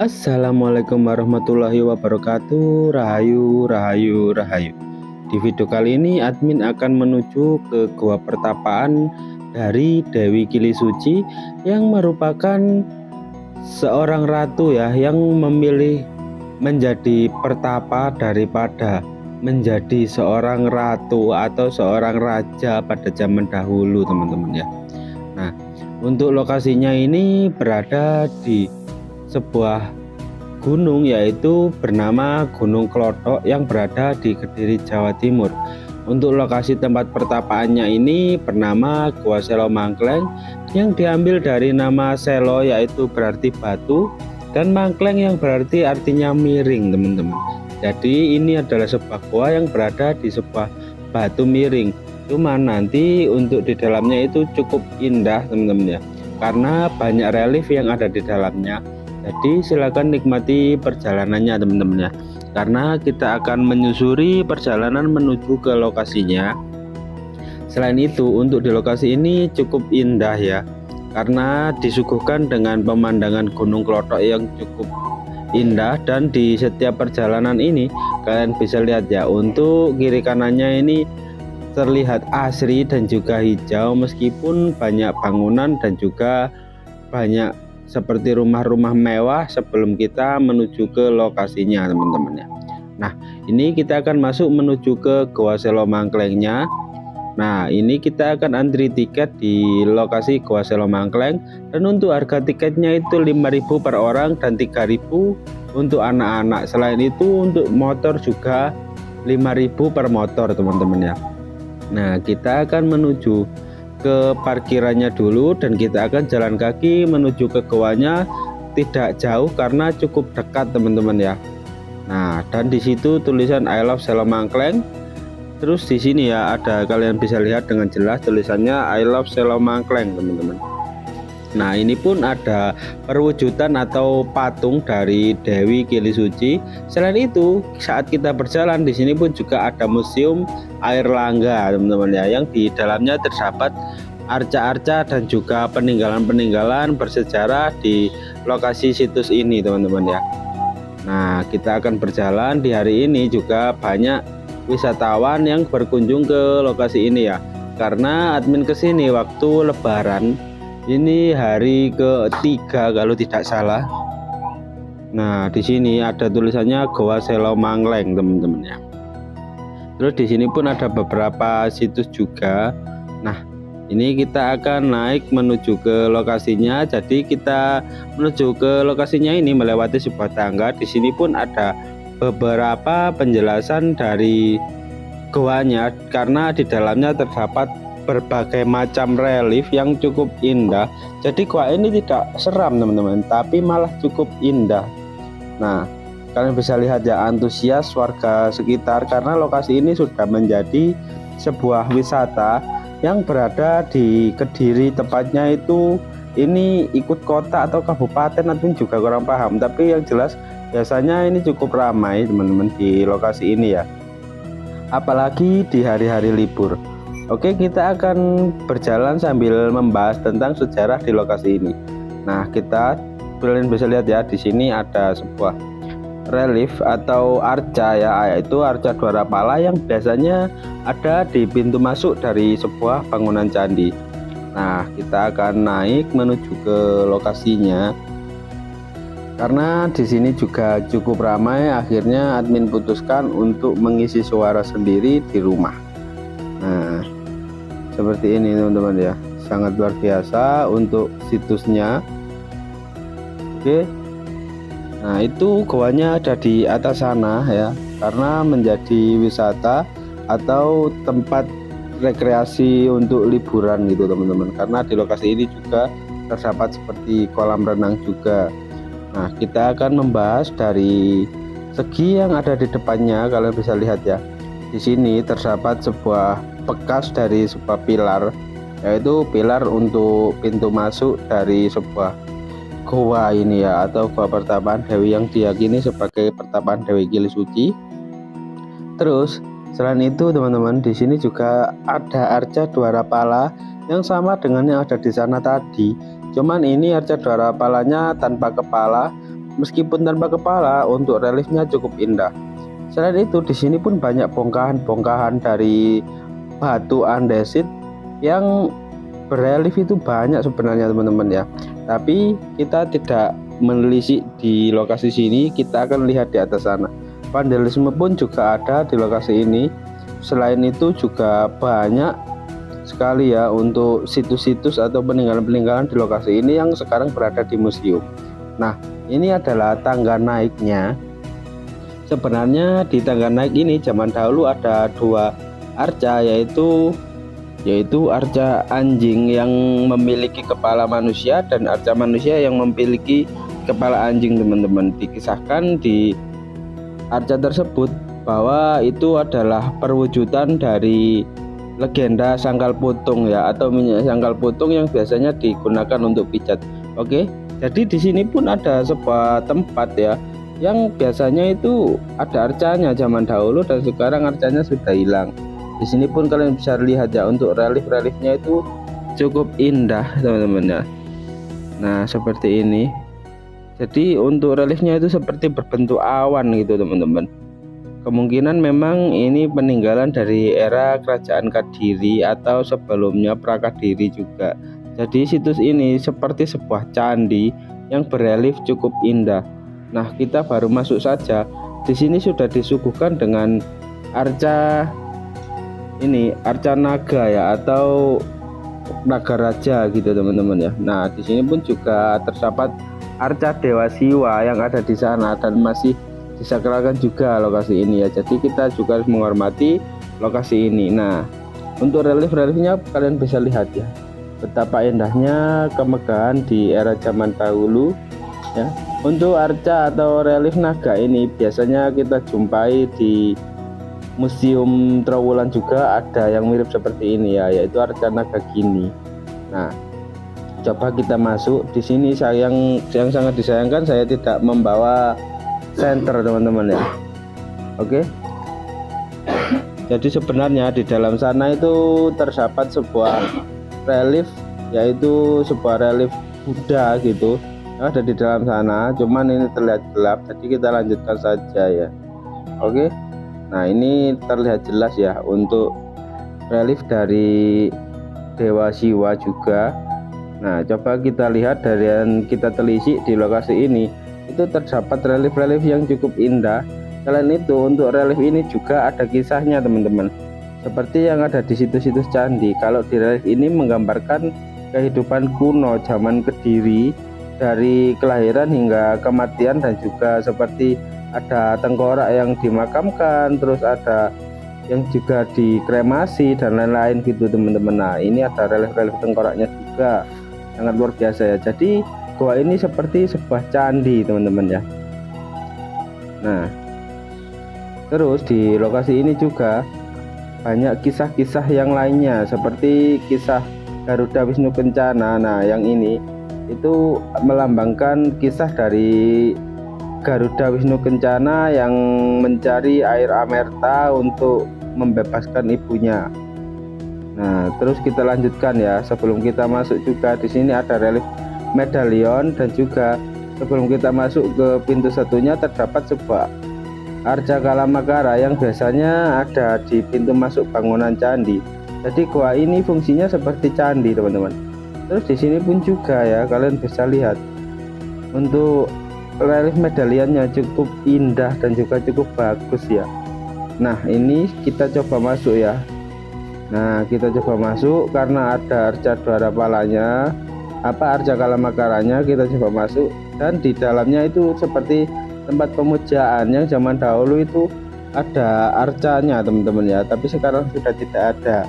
Assalamualaikum warahmatullahi wabarakatuh. Rahayu, rahayu, rahayu. Di video kali ini admin akan menuju ke gua pertapaan dari Dewi Kili Suci yang merupakan seorang ratu ya, yang memilih menjadi pertapa daripada menjadi seorang ratu atau seorang raja pada zaman dahulu, teman-teman ya. Nah, untuk lokasinya ini berada di sebuah gunung, yaitu bernama Gunung Klothok yang berada di Kediri, Jawa Timur. Untuk lokasi tempat pertapaannya ini bernama Gua Selo Mangkleng, yang diambil dari nama Selo yaitu berarti batu, dan Mangkleng yang berarti artinya miring, teman-teman. Jadi ini adalah sebuah gua yang berada di sebuah batu miring. Cuman nanti untuk di dalamnya itu cukup indah, teman-teman ya, karena banyak relief yang ada di dalamnya. Jadi silakan nikmati perjalanannya, teman-teman ya, karena kita akan menyusuri perjalanan menuju ke lokasinya. Selain itu, untuk di lokasi ini cukup indah ya, karena disuguhkan dengan pemandangan Gunung Klothok yang cukup indah. Dan di setiap perjalanan ini kalian bisa lihat ya, untuk kiri kanannya ini terlihat asri dan juga hijau, meskipun banyak bangunan dan juga banyak seperti rumah-rumah mewah sebelum kita menuju ke lokasinya, teman-teman ya. Nah, ini kita akan masuk menuju ke Gua Selo Mangklengnya. Nah, ini kita akan antri tiket di lokasi Gua Selo Mangkleng, dan untuk harga tiketnya itu 5.000 per orang dan 3.000 untuk anak-anak. Selain itu untuk motor juga 5.000 per motor, teman-teman ya. Nah, kita akan menuju ke parkirannya dulu, dan kita akan jalan kaki menuju ke goanya. Tidak jauh karena cukup dekat, teman-teman ya. Nah, dan di situ tulisan I love Selo Mangkleng. Terus di sini ya ada, kalian bisa lihat dengan jelas tulisannya I love Selo Mangkleng, teman-teman. Nah, ini pun ada perwujudan atau patung dari Dewi Kili Suci. Selain itu, saat kita berjalan di sini pun juga ada museum air langga, teman-teman ya, yang di dalamnya terdapat arca-arca dan juga peninggalan-peninggalan bersejarah di lokasi situs ini, teman-teman ya. Nah, kita akan berjalan di hari ini, juga banyak wisatawan yang berkunjung ke lokasi ini ya, karena admin kesini waktu lebaran. Ini hari ketiga kalau tidak salah. Nah, di sini ada tulisannya Gua Selo Mangkleng, teman-teman ya. Terus di sini pun ada beberapa situs juga. Nah, ini kita akan naik menuju ke lokasinya. Jadi kita menuju ke lokasinya ini melewati sebuah tangga. Di sini pun ada beberapa penjelasan dari goanya, karena di dalamnya terdapat berbagai macam relief yang cukup indah. Jadi gua ini tidak seram, teman-teman, tapi malah cukup indah. Nah, kalian bisa lihat ya, antusias warga sekitar, karena lokasi ini sudah menjadi sebuah wisata yang berada di Kediri. Tepatnya itu ini ikut kota atau kabupaten, admin juga kurang paham, tapi yang jelas biasanya ini cukup ramai, teman-teman, di lokasi ini ya, apalagi di hari-hari libur. Oke, kita akan berjalan sambil membahas tentang sejarah di lokasi ini. Nah, kalian bisa lihat ya, di sini ada sebuah relief atau arca ya, yaitu arca Dwarapala yang biasanya ada di pintu masuk dari sebuah bangunan candi. Nah, kita akan naik menuju ke lokasinya. Karena di sini juga cukup ramai, akhirnya admin putuskan untuk mengisi suara sendiri di rumah. Nah, seperti ini, teman-teman ya, sangat luar biasa untuk situsnya. Oke, nah itu goanya ada di atas sana ya, karena menjadi wisata atau tempat rekreasi untuk liburan gitu, teman-teman. Karena di lokasi ini juga terdapat seperti kolam renang juga. Nah, kita akan membahas dari segi yang ada di depannya. Kalian bisa lihat ya, di sini terdapat sebuah bekas dari sebuah pilar, yaitu pilar untuk pintu masuk dari sebuah goa ini ya, atau gua pertapaan Dewi yang diyakini sebagai pertapaan Dewi Kili Suci. Terus selain itu, teman-teman, di sini juga ada arca Dwarapala yang sama dengan yang ada di sana tadi. Cuman ini arca Dwarapalanya tanpa kepala, meskipun tanpa kepala, untuk reliefnya cukup indah. Selain itu, di sini pun banyak bongkahan-bongkahan dari batu andesit yang berelief itu banyak sebenarnya teman-teman ya. Tapi kita tidak menelisik di lokasi sini, kita akan lihat di atas sana. Vandalisme pun juga ada di lokasi ini. Selain itu juga banyak sekali ya untuk situs-situs atau peninggalan-peninggalan di lokasi ini yang sekarang berada di museum. Nah, ini adalah tangga naiknya. Sebenarnya di tangga naik ini zaman dahulu ada dua arca, yaitu arca anjing yang memiliki kepala manusia dan arca manusia yang memiliki kepala anjing teman-teman. Dikisahkan di arca tersebut bahwa itu adalah perwujudan dari legenda sangkal putung ya, atau minyak sangkal putung yang biasanya digunakan untuk pijat. Oke, jadi di sini pun ada sebuah tempat ya yang biasanya itu ada arcanya zaman dahulu dan sekarang arcanya sudah hilang. Di sini pun kalian bisa lihat ya, untuk relief-reliefnya itu cukup indah teman-teman ya. Nah, seperti ini. Jadi untuk reliefnya itu seperti berbentuk awan gitu teman-teman. Kemungkinan memang ini peninggalan dari era kerajaan Kadiri atau sebelumnya Prakadiri juga. Jadi situs ini seperti sebuah candi yang berelief cukup indah. Nah, kita baru masuk saja. Di sini sudah disuguhkan dengan arca ini, arca naga ya, atau naga raja gitu teman-teman ya. Nah, di sini pun juga terdapat arca Dewa Siwa yang ada di sana dan masih disakralkan juga lokasi ini ya. Jadi kita juga harus menghormati lokasi ini. Nah, untuk relief-reliefnya kalian bisa lihat ya, betapa indahnya kemegahan di era zaman dahulu ya. Untuk arca atau relief naga ini biasanya kita jumpai di Museum Trowulan juga ada yang mirip seperti ini ya, yaitu arca naga gini. Nah, coba kita masuk. Di sini yang sangat disayangkan saya tidak membawa senter teman-teman ya. Oke. Jadi sebenarnya di dalam sana itu terdapat sebuah relief, yaitu sebuah relief Buddha gitu, ada di dalam sana, cuman ini terlihat gelap, jadi kita lanjutkan saja ya. Oke, nah ini terlihat jelas ya untuk relief dari Dewa Siwa juga. Nah, coba kita lihat dari yang kita telisik di lokasi ini, itu terdapat relief-relief yang cukup indah. Selain itu, untuk relief ini juga ada kisahnya teman-teman, seperti yang ada di situs-situs candi. Kalau di relief ini menggambarkan kehidupan kuno zaman Kediri, dari kelahiran hingga kematian, dan juga seperti ada tengkorak yang dimakamkan, terus ada yang juga dikremasi dan lain-lain gitu teman-teman. Nah, ini ada relief-relief tengkoraknya juga, sangat luar biasa ya. Jadi gua ini seperti sebuah candi teman-teman ya. Nah, terus di lokasi ini juga banyak kisah-kisah yang lainnya, seperti kisah Garuda Wisnu Kencana. Nah, yang ini itu melambangkan kisah dari Garuda Wisnu Kencana yang mencari air amerta untuk membebaskan ibunya. Nah, terus kita lanjutkan ya. Sebelum kita masuk juga di sini ada relief medalion, dan juga sebelum kita masuk ke pintu satunya terdapat sebuah arca Kalamakara yang biasanya ada di pintu masuk bangunan candi. Jadi gua ini fungsinya seperti candi teman-teman. Terus di sini pun juga ya, kalian bisa lihat untuk relief medalionnya cukup indah dan juga cukup bagus ya. Nah, ini kita coba masuk ya. Nah, kita coba masuk karena ada arca Dwara Palanya, arca Kalamakaranya. Kita coba masuk, dan di dalamnya itu seperti tempat pemujaan yang zaman dahulu itu ada arcanya teman-teman ya, tapi sekarang sudah tidak ada.